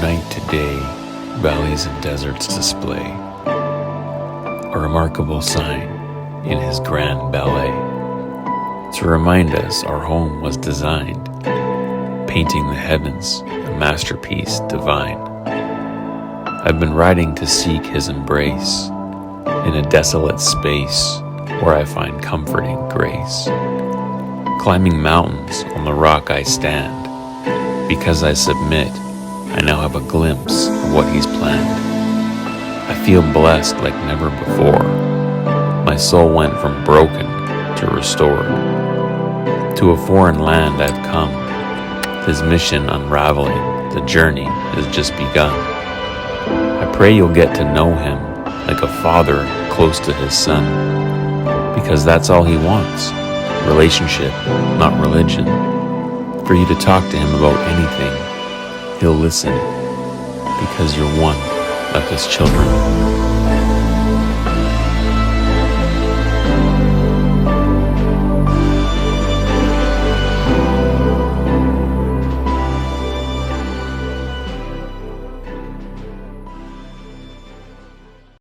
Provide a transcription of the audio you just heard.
night to day, valleys and deserts display a remarkable sign in his grand ballet to remind us our home was designed, painting the heavens a masterpiece divine. I've been riding to seek his embrace in a desolate space where I find comforting grace. Climbing mountains on the rock I stand, because I submit, I now have a glimpse of what he's planned. I feel blessed like never before. My soul went from broken to restored. To a foreign land I've come, his mission unraveling, the journey has just begun. I pray you'll get to know him like a father close to his son, because that's all he wants, relationship, not religion. For you to talk to him about anything, he'll listen, because you're one of his children.